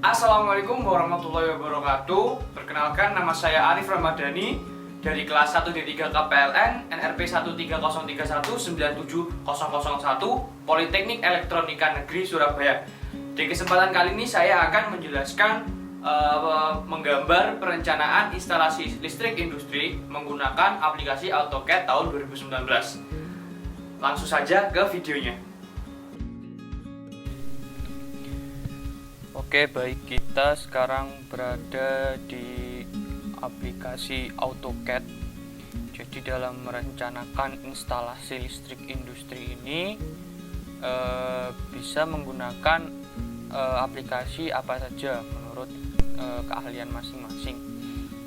Assalamualaikum warahmatullahi wabarakatuh. Perkenalkan, nama saya Arif Ramadhani dari kelas 1D3 KPLN NRP 13031970001 Politeknik Elektronika Negeri Surabaya. Di kesempatan kali ini saya akan menjelaskan menggambar perencanaan instalasi listrik industri menggunakan aplikasi AutoCAD tahun 2019. Langsung saja ke videonya. Oke, baik, kita sekarang berada di aplikasi AutoCAD. Jadi dalam merencanakan instalasi listrik industri ini bisa menggunakan aplikasi apa saja menurut keahlian masing-masing.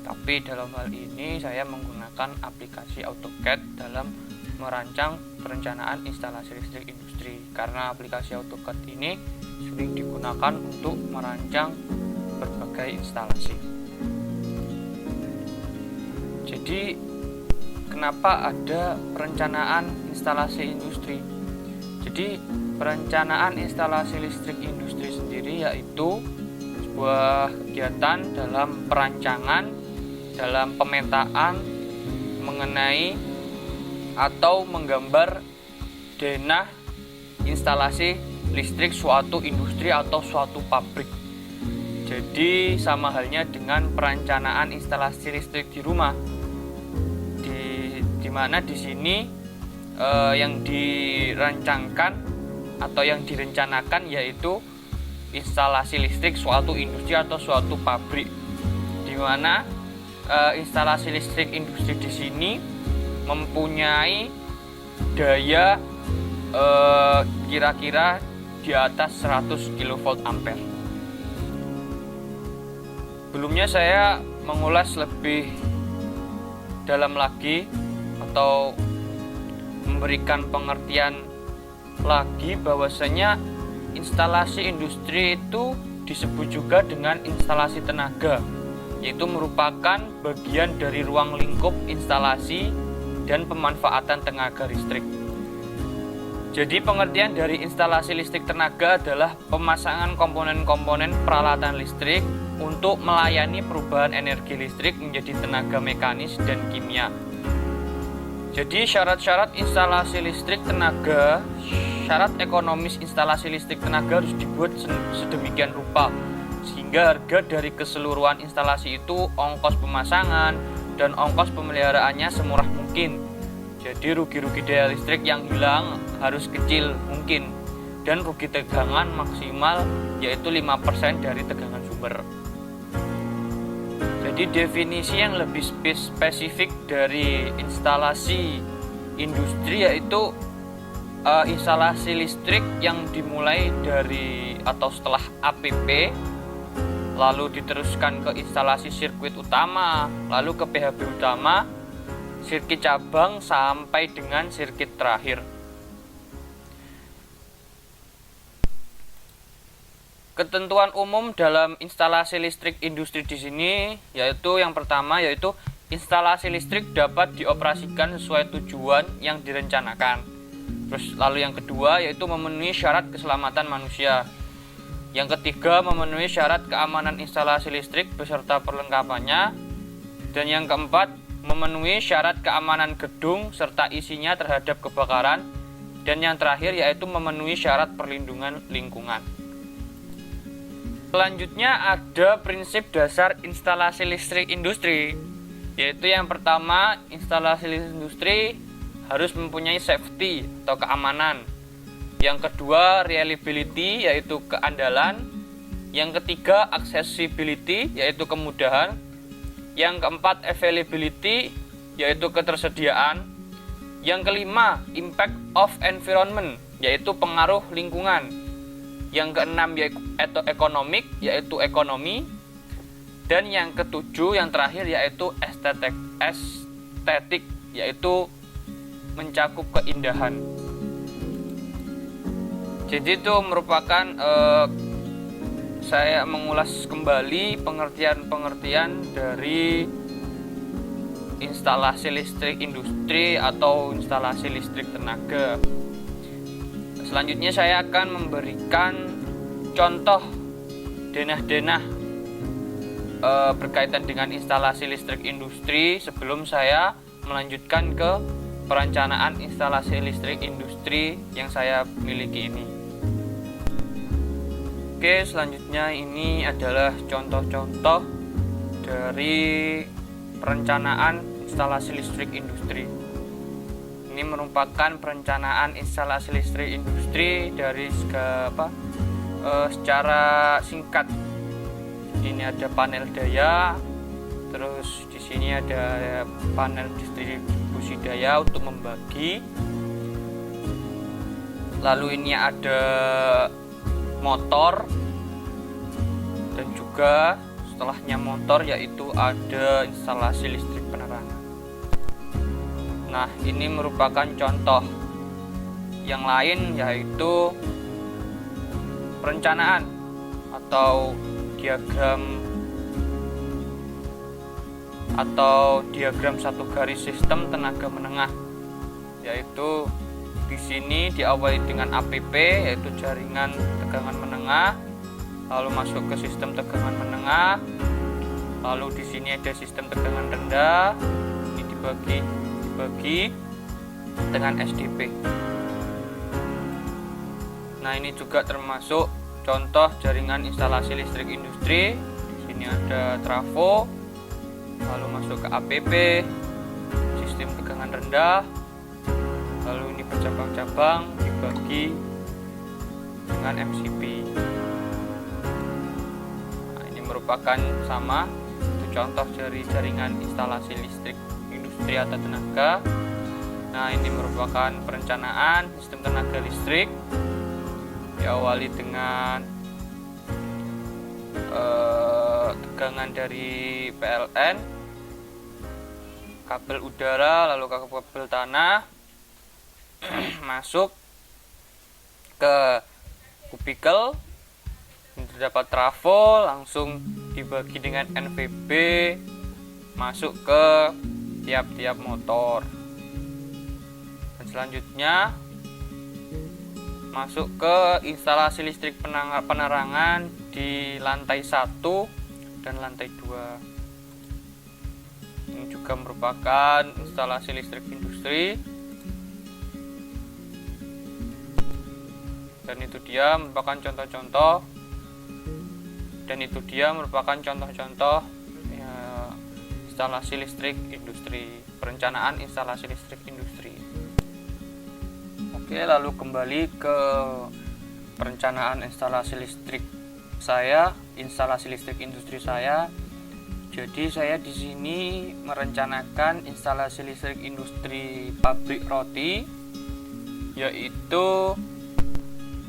Tapi dalam hal ini saya menggunakan aplikasi AutoCAD dalam merancang perencanaan instalasi listrik industri, karena aplikasi AutoCAD ini sering digunakan untuk merancang berbagai instalasi. Jadi kenapa ada perencanaan instalasi industri? Jadi perencanaan instalasi listrik industri sendiri yaitu sebuah kegiatan dalam perancangan, dalam pemetaan mengenai atau menggambar denah instalasi listrik suatu industri atau suatu pabrik. Jadi sama halnya dengan perencanaan instalasi listrik di rumah, di mana di sini yang dirancangkan atau yang direncanakan yaitu instalasi listrik suatu industri atau suatu pabrik, di mana instalasi listrik industri di sini mempunyai daya kira-kira di atas 100 kV ampere. Sebelumnya saya mengulas lebih dalam lagi atau memberikan pengertian lagi bahwasanya instalasi industri itu disebut juga dengan instalasi tenaga, yaitu merupakan bagian dari ruang lingkup instalasi dan pemanfaatan tenaga listrik. Jadi pengertian dari instalasi listrik tenaga adalah pemasangan komponen-komponen peralatan listrik untuk melayani perubahan energi listrik menjadi tenaga mekanis dan kimia. Jadi syarat-syarat instalasi listrik tenaga, syarat ekonomis instalasi listrik tenaga harus dibuat sedemikian rupa sehingga harga dari keseluruhan instalasi itu, ongkos pemasangan dan ongkos pemeliharaannya semurah mungkin. Jadi rugi-rugi daya listrik yang hilang harus kecil mungkin, dan rugi tegangan maksimal yaitu 5% dari tegangan sumber. Jadi definisi yang lebih spesifik dari instalasi industri yaitu instalasi listrik yang dimulai dari atau setelah APP, lalu diteruskan ke instalasi sirkuit utama, lalu ke PHB utama, sirkuit cabang sampai dengan sirkuit terakhir. Ketentuan umum dalam instalasi listrik industri di sini yaitu yang pertama yaitu instalasi listrik dapat dioperasikan sesuai tujuan yang direncanakan. Terus lalu yang kedua yaitu memenuhi syarat keselamatan manusia. Yang ketiga memenuhi syarat keamanan instalasi listrik beserta perlengkapannya. Dan yang keempat memenuhi syarat keamanan gedung serta isinya terhadap kebakaran. Dan yang terakhir yaitu memenuhi syarat perlindungan lingkungan. Selanjutnya ada prinsip dasar instalasi listrik industri, yaitu yang pertama instalasi listrik industri harus mempunyai safety atau keamanan. Yang kedua reliability yaitu keandalan. Yang ketiga accessibility yaitu kemudahan. Yang keempat availability yaitu ketersediaan. Yang kelima impact of environment yaitu pengaruh lingkungan. Yang keenam yaitu economic yaitu ekonomi. Dan yang ketujuh yang terakhir yaitu estetik yaitu mencakup keindahan. Jadi itu merupakan saya mengulas kembali pengertian-pengertian dari instalasi listrik industri atau instalasi listrik tenaga. Selanjutnya saya akan memberikan contoh denah-denah berkaitan dengan instalasi listrik industri sebelum saya melanjutkan ke perencanaan instalasi listrik industri yang saya miliki ini. Oke, selanjutnya ini adalah contoh-contoh dari perencanaan instalasi listrik industri. Ini merupakan perencanaan instalasi listrik industri dari secara singkat. Ini ada panel daya, terus di sini ada panel distribusi daya untuk membagi. Lalu ini ada motor, dan juga setelahnya motor yaitu ada instalasi listrik penerangan. Nah, ini merupakan contoh yang lain yaitu perencanaan atau diagram satu garis sistem tenaga menengah, yaitu di sini diawali dengan APP yaitu jaringan tegangan menengah, lalu masuk ke sistem tegangan menengah, lalu di sini ada sistem tegangan rendah, ini dibagi dengan SDP. Nah, ini juga termasuk contoh jaringan instalasi listrik industri. Di sini ada trafo, lalu masuk ke APP, sistem tegangan rendah, lalu ini bercabang-cabang dibagi dengan MCB. Nah, ini merupakan sama itu contoh dari jaringan instalasi listrik industri atau tenaga. Nah, ini merupakan perencanaan sistem tenaga listrik, diawali dengan tegangan dari PLN, kabel udara, lalu kabel tanah, masuk ke kubikel, terdapat trafo, langsung dibagi dengan NVB, masuk ke tiap-tiap motor, dan selanjutnya masuk ke instalasi listrik penerangan di lantai 1 dan lantai 2. Ini juga merupakan instalasi listrik industri, dan itu dia merupakan contoh-contoh instalasi listrik industri, perencanaan instalasi listrik industri. Oke, lalu kembali ke perencanaan instalasi listrik industri saya. Jadi saya di sini merencanakan instalasi listrik industri pabrik roti, yaitu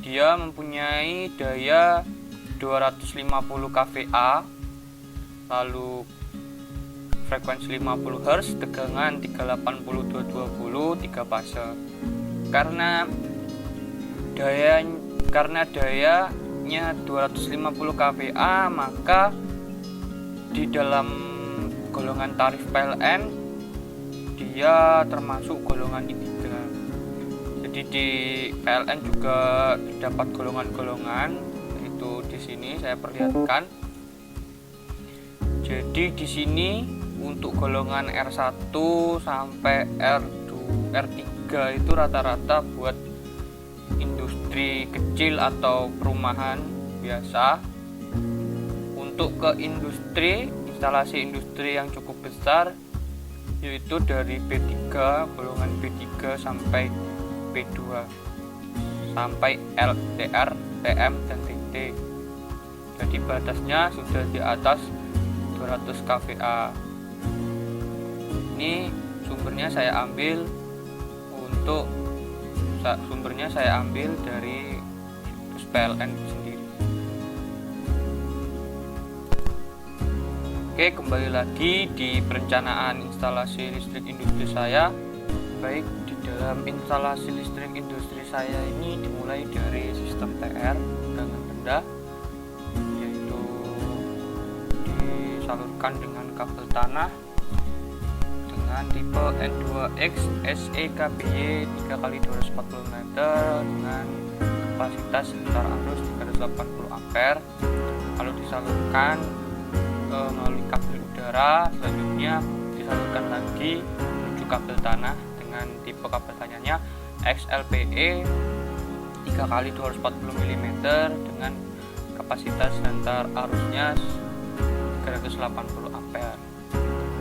dia mempunyai daya 250 kVA, lalu frekuensi 50 Hz, tegangan 380/220, 3 fase. Karena dayanya 250 kVA, maka di dalam golongan tarif PLN dia termasuk golongan I3. Jadi di PLN juga terdapat golongan-golongan, itu di sini saya perlihatkan. Jadi di sini untuk golongan R1 sampai R3 itu rata-rata buat industri kecil atau perumahan biasa. Untuk ke instalasi industri yang cukup besar, yaitu dari B3, golongan B3 sampai B2, sampai LTR, TM, dan TT. Jadi batasnya sudah di atas 200 kVA. Ini sumbernya saya ambil dari situs PLN sendiri. Oke, kembali lagi di perencanaan instalasi listrik industri saya. Baik, di dalam instalasi listrik industri saya ini dimulai dari sistem TR, tegangan rendah, yaitu disalurkan dengan kabel tanah dengan tipe N2X SEKBY 3x240 meter dengan kapasitas sekitar arus 380 ampere. Kalau disalurkan melalui kabel udara, selanjutnya disalurkan lagi menuju kabel tanah dengan tipe kabel tanahnya XLPE 3x240 mm dengan kapasitas antar arusnya 380 ampere.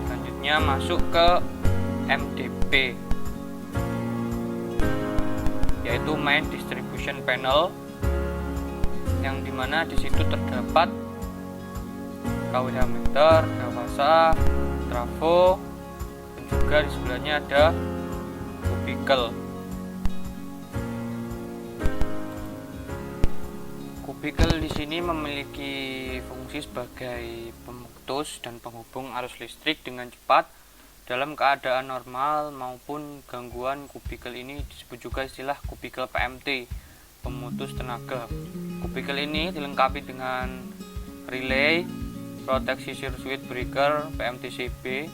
Selanjutnya masuk ke MDP, yaitu Main Distribution Panel, yang dimana di situ terdapat KWH meter, dewasa, trafo, dan juga di sebelahnya ada kubikel. Kubikel di sini memiliki fungsi sebagai pemutus dan penghubung arus listrik dengan cepat dalam keadaan normal maupun gangguan. Kubikel ini disebut juga istilah kubikel PMT, pemutus tenaga. Kubikel ini dilengkapi dengan relay, proteksi circuit breaker PMTCB.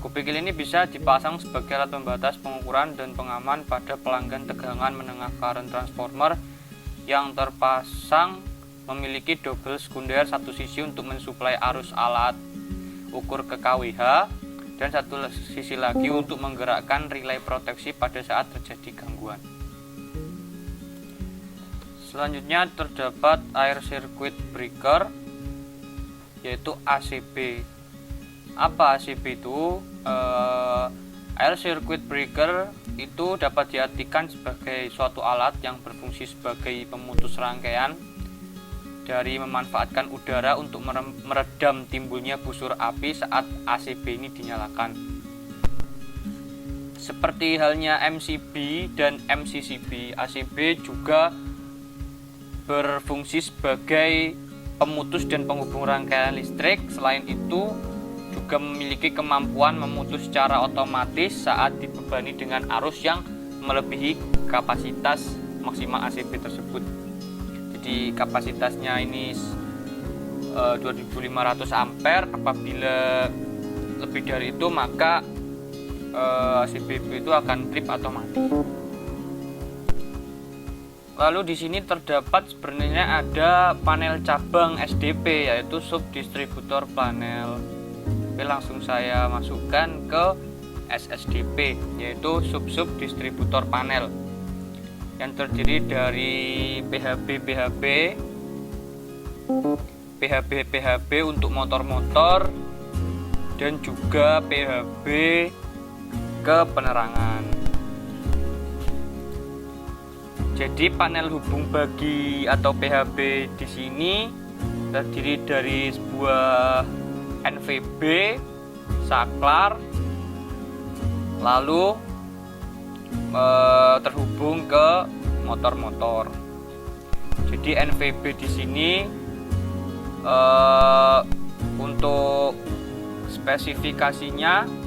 Kubikel ini bisa dipasang sebagai alat pembatas pengukuran dan pengaman pada pelanggan tegangan menengah current transformer yang terpasang memiliki double sekunder, satu sisi untuk mensuplai arus alat ukur ke KWH dan satu sisi lagi untuk menggerakkan relay proteksi pada saat terjadi gangguan. Selanjutnya terdapat air circuit breaker, yaitu ACB. Apa ACB itu? Air circuit breaker itu dapat diartikan sebagai suatu alat yang berfungsi sebagai pemutus rangkaian dari memanfaatkan udara untuk meredam timbulnya busur api saat ACB ini dinyalakan. Seperti halnya MCB dan MCCB, ACB juga berfungsi sebagai pemutus dan penghubung rangkaian listrik. Selain itu juga memiliki kemampuan memutus secara otomatis saat dibebani dengan arus yang melebihi kapasitas maksimal ACB tersebut. Jadi kapasitasnya ini 2500 ampere. Apabila lebih dari itu maka ACB itu akan trip atau mati. Lalu di sini terdapat sebenarnya ada panel cabang SDP, yaitu subdistributor panel. Oke, langsung saya masukkan ke SSDP, yaitu sub-distributor panel, yang terdiri dari PHB untuk motor-motor, dan juga PHB ke penerangan. Jadi panel hubung bagi atau PHB di sini terdiri dari sebuah NVB, saklar, lalu terhubung ke motor-motor. Jadi NVB di sini untuk spesifikasinya,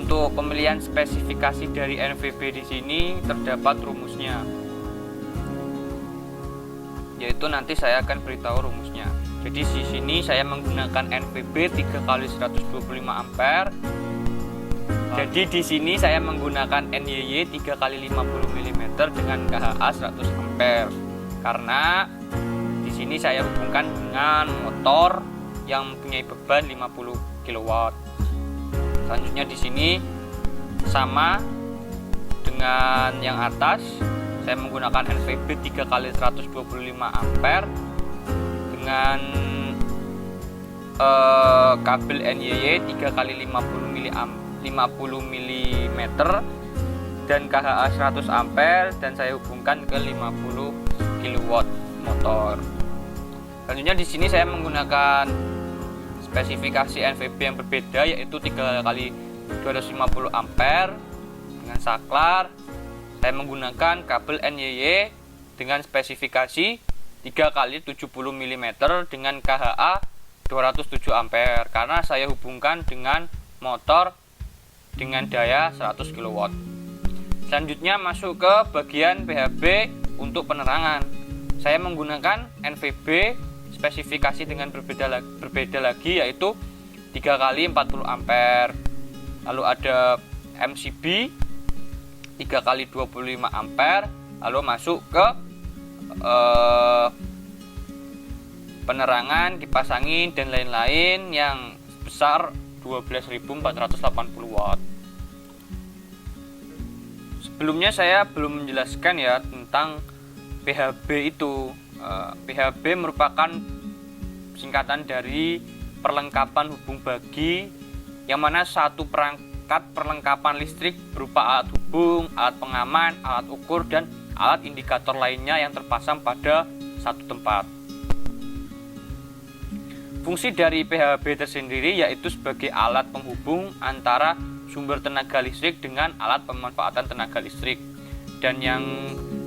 untuk pemilihan spesifikasi dari NVB di sini terdapat rumusnya, yaitu nanti saya akan beritahu rumusnya. Jadi di sini saya menggunakan NVB 3x125 ampere. Jadi di sini saya menggunakan NYY 3x50 mm dengan KHA 100 ampere. Karena di sini saya hubungkan dengan motor yang mempunyai beban 50 kW. Selanjutnya di sini sama dengan yang atas, saya menggunakan NVB 3x125 ampere dengan kabel NYY 3x50 mm dan KHA 100 ampere, dan saya hubungkan ke 50 kW motor. Selanjutnya di sini saya menggunakan spesifikasi NVB yang berbeda, yaitu 3x250 ampere dengan saklar. Saya menggunakan kabel NYY dengan spesifikasi 3x70 mm dengan KHA 207 ampere karena saya hubungkan dengan motor dengan daya 100 kW. Selanjutnya masuk ke bagian PHB untuk penerangan. Saya menggunakan NVB spesifikasi dengan berbeda lagi, yaitu 3x40 ampere. Lalu ada MCB 3x25 ampere. Lalu masuk ke penerangan, kipas angin, dan lain-lain yang besar 12.480 watt. Sebelumnya saya belum menjelaskan ya tentang PHB itu. PHB merupakan singkatan dari perlengkapan hubung bagi, yang mana satu perangkat perlengkapan listrik berupa alat hubung, alat pengaman, alat ukur, dan alat indikator lainnya yang terpasang pada satu tempat. Fungsi dari PHB tersendiri yaitu sebagai alat penghubung antara sumber tenaga listrik dengan alat pemanfaatan tenaga listrik. Dan yang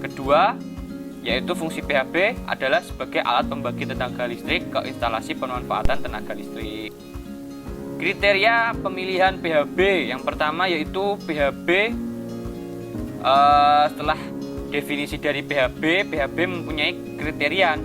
kedua yaitu fungsi PHB adalah sebagai alat pembagi tenaga listrik ke instalasi pemanfaatan tenaga listrik. Kriteria pemilihan PHB yang pertama yaitu PHB, setelah definisi dari PHB mempunyai kriteria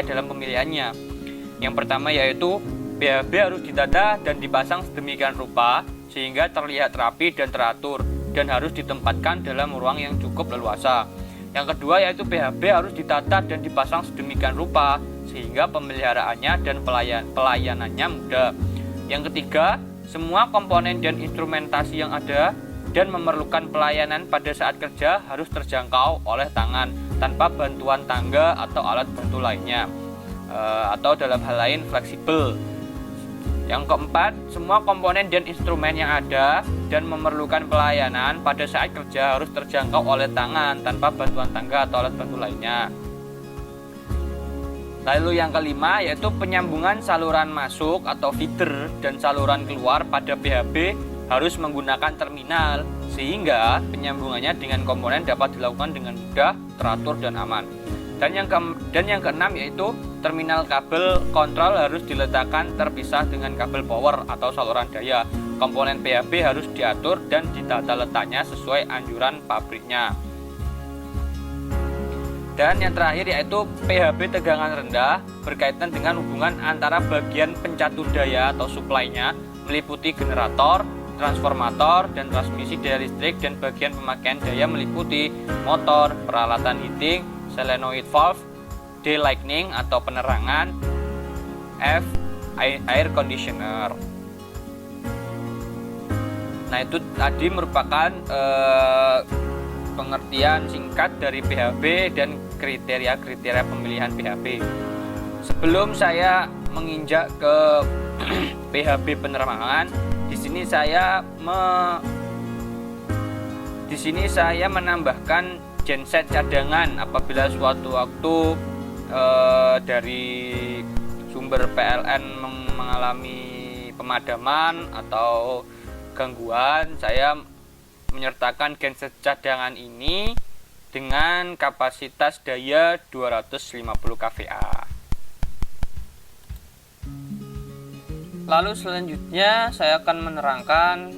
dalam pemilihannya. Yang pertama yaitu PHB harus ditata dan dipasang sedemikian rupa sehingga terlihat rapi dan teratur, dan harus ditempatkan dalam ruang yang cukup leluasa. Yang kedua yaitu PHB harus ditata dan dipasang sedemikian rupa sehingga pemeliharaannya dan pelayanannya mudah. Yang ketiga, semua komponen dan instrumentasi yang ada dan memerlukan pelayanan pada saat kerja harus terjangkau oleh tangan tanpa bantuan tangga atau alat bantu lainnya, atau dalam hal lain fleksibel. Yang keempat, semua komponen dan instrumen yang ada dan memerlukan pelayanan pada saat kerja harus terjangkau oleh tangan tanpa bantuan tangga atau alat bantu lainnya. Lalu yang kelima yaitu penyambungan saluran masuk atau feeder dan saluran keluar pada PHB harus menggunakan terminal sehingga penyambungannya dengan komponen dapat dilakukan dengan mudah, teratur, dan aman. Dan yang keenam yaitu terminal kabel kontrol harus diletakkan terpisah dengan kabel power atau saluran daya. Komponen PHB harus diatur dan ditata letaknya sesuai anjuran pabriknya. Dan yang terakhir yaitu PHB tegangan rendah berkaitan dengan hubungan antara bagian pencatu daya atau supply-nya meliputi generator, transformator, dan transmisi daya listrik, dan bagian pemakaian daya meliputi motor, peralatan heating, solenoid valve, D-lighting atau penerangan, F air conditioner. Nah, itu tadi merupakan pengertian singkat dari PHB dan kriteria-kriteria pemilihan PHB. Sebelum saya menginjak ke PHB penerangan, di sini saya menambahkan genset cadangan apabila suatu waktu dari sumber PLN mengalami pemadaman atau gangguan. Saya menyertakan genset cadangan ini dengan kapasitas daya 250 kVA. Lalu selanjutnya saya akan menerangkan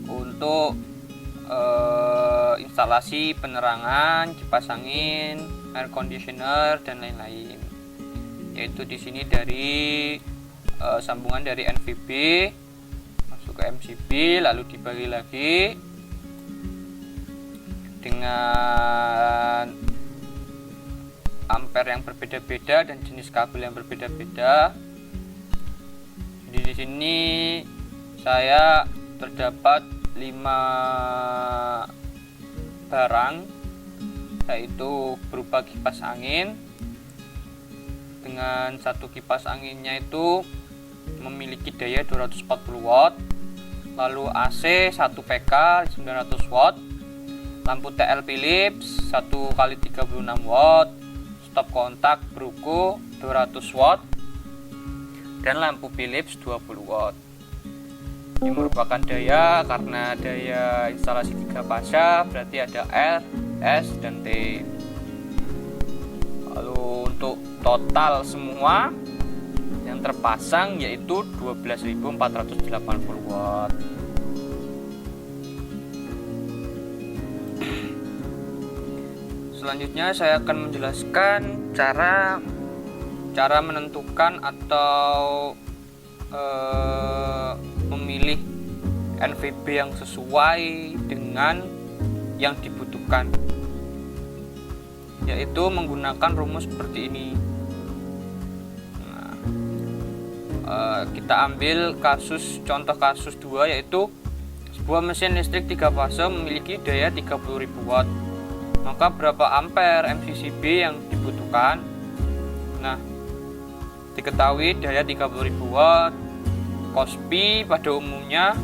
untuk instalasi penerangan, kipas angin, air conditioner, dan lain-lain. Yaitu di sini dari sambungan dari NVB masuk ke MCB, lalu dibagi lagi dengan ampere yang berbeda-beda dan jenis kabel yang berbeda-beda. Jadi di sini saya terdapat 5 barang, yaitu berupa kipas angin. Dengan satu kipas anginnya itu memiliki daya 240 watt, lalu AC 1 PK 900 watt, lampu TL Philips 1x36 watt, stop kontak Bruco 200 watt, dan lampu Philips 20 watt. Ini merupakan daya karena daya instalasi 3 fasa, berarti ada L, S, dan T. Lalu untuk total semua yang terpasang yaitu 12.480 watt. Selanjutnya saya akan menjelaskan cara menentukan atau memilih NVB yang sesuai dengan yang dibutuhkan, yaitu menggunakan rumus seperti ini. Kita ambil contoh kasus 2, yaitu sebuah mesin listrik 3 fase memiliki daya 30.000 watt. Maka berapa ampere MCCB yang dibutuhkan? Nah, diketahui daya 30.000 watt, cos pi pada umumnya,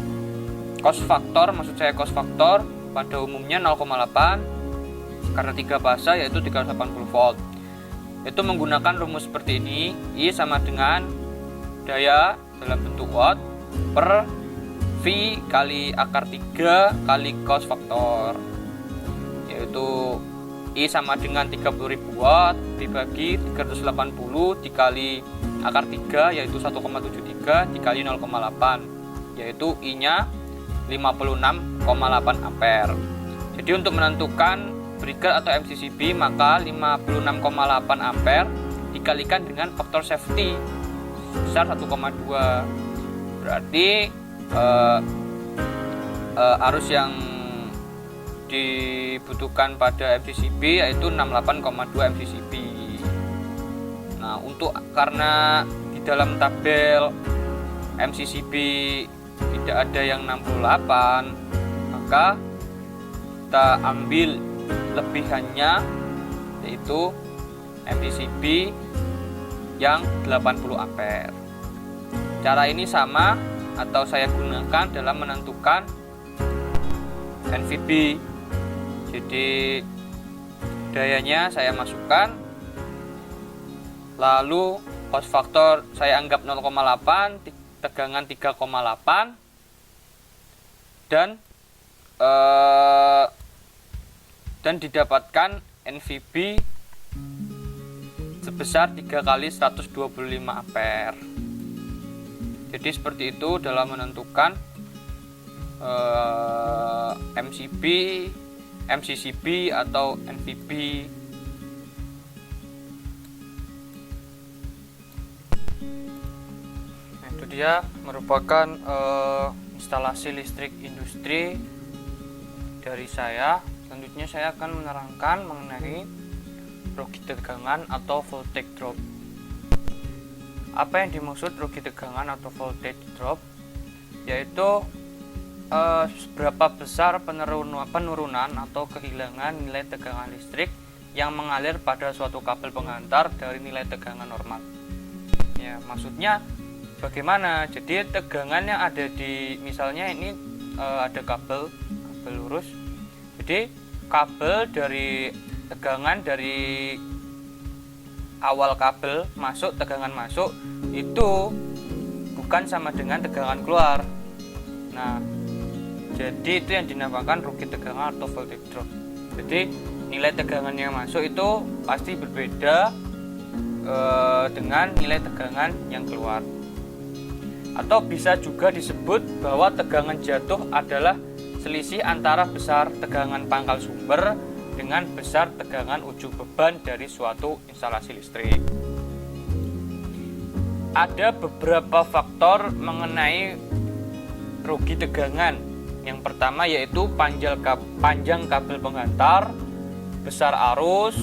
cos faktor pada umumnya 0,8, karena 3 fase yaitu 380 volt. Itu menggunakan rumus seperti ini. I sama dengan daya dalam bentuk watt per V kali akar 3 kali cos faktor, yaitu I sama dengan 30.000 watt dibagi 380 dikali akar 3, yaitu 1,73 dikali 0,8, yaitu I nya 56,8 ampere. Jadi untuk menentukan breaker atau MCCB, maka 56,8 ampere dikalikan dengan faktor safety besar 1,2, berarti arus yang dibutuhkan pada MCCB yaitu 68,2 MCCB. Nah, karena di dalam tabel MCCB tidak ada yang 68, maka kita ambil lebihannya, yaitu MCCB yang 80 ampere. Cara ini sama atau saya gunakan dalam menentukan NVB. Jadi dayanya saya masukkan, lalu cos faktor saya anggap 0,8, tegangan 3,8, dan didapatkan NVB sebesar 3 kali 125 ampere. Jadi seperti itu dalam menentukan MCCB atau NVB. Nah, itu dia merupakan instalasi listrik industri dari saya. Selanjutnya saya akan menerangkan mengenai rugi tegangan atau voltage drop. Apa yang dimaksud rugi tegangan atau voltage drop? Yaitu seberapa besar penurunan atau kehilangan nilai tegangan listrik yang mengalir pada suatu kabel pengantar dari nilai tegangan normal. Ya, maksudnya bagaimana? Jadi tegangan yang ada di, misalnya ini ada kabel lurus. Jadi kabel dari tegangan dari awal kabel masuk, tegangan masuk itu bukan sama dengan tegangan keluar. Nah, jadi itu yang dinamakan rugi tegangan atau voltage drop. Jadi nilai tegangan yang masuk itu pasti berbeda dengan nilai tegangan yang keluar. Atau bisa juga disebut bahwa tegangan jatuh adalah selisih antara besar tegangan pangkal sumber dengan besar tegangan ujung beban dari suatu instalasi listrik. Ada beberapa faktor mengenai rugi tegangan. Yang pertama yaitu panjang kabel pengantar, besar arus,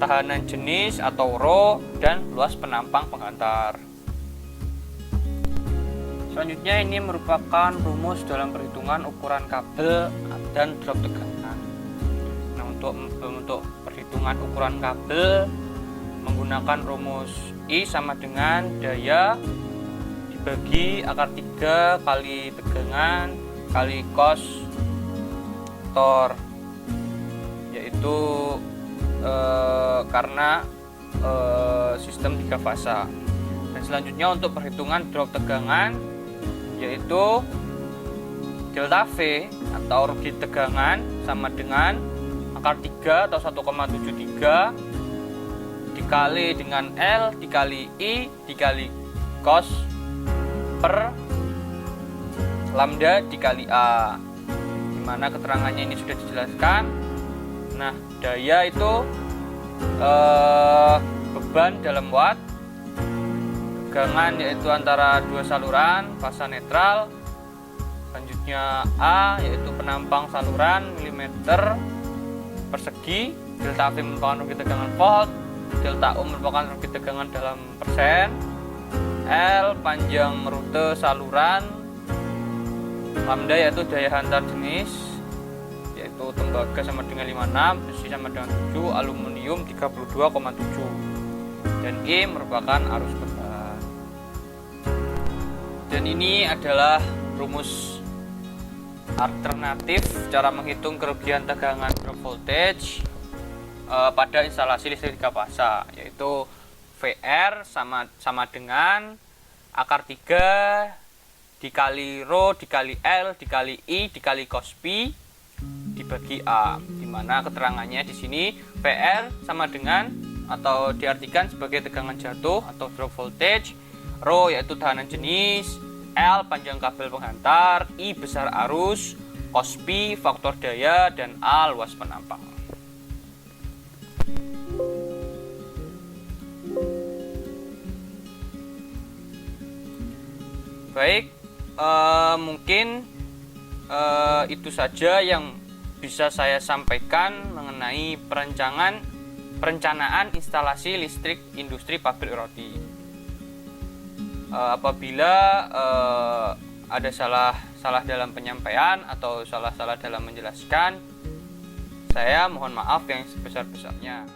tahanan jenis atau row, dan luas penampang pengantar. Selanjutnya ini merupakan rumus dalam perhitungan ukuran kabel dan drop tegangan. Nah, untuk perhitungan ukuran kabel menggunakan rumus I sama dengan daya dibagi akar 3 kali tegangan kali cos faktor, yaitu karena sistem 3 fase. Dan selanjutnya untuk perhitungan drop tegangan yaitu delta V atau rugi tegangan sama dengan akar 3 atau 1,73 dikali dengan L dikali I dikali cos per lambda dikali A, dimana keterangannya ini sudah dijelaskan. Nah, daya itu beban dalam watt, tegangan yaitu antara dua saluran fasa netral, selanjutnya A yaitu penampang saluran milimeter persegi, delta V merupakan rugi tegangan volt, delta U merupakan rugi tegangan dalam persen, L panjang rute saluran, lambda yaitu daya hantar jenis, yaitu tembaga sama dengan 56, besi sama dengan 7, aluminium 32,7, dan E merupakan arus tekan. Dan ini adalah rumus alternatif cara menghitung kerugian tegangan drop voltage pada instalasi listrik 3 fasa, yaitu VR sama dengan akar 3 dikali rho dikali L dikali I dikali cos pi dibagi A, dimana keterangannya di sini VR sama dengan atau diartikan sebagai tegangan jatuh atau drop voltage, rho yaitu tahanan jenis, L panjang kabel penghantar, I besar arus, cos pi faktor daya, dan A luas penampang. Baik, mungkin itu saja yang bisa saya sampaikan mengenai perencanaan instalasi listrik industri pabrik roti. Apabila ada salah dalam penyampaian atau salah dalam menjelaskan, saya mohon maaf yang sebesar-besarnya.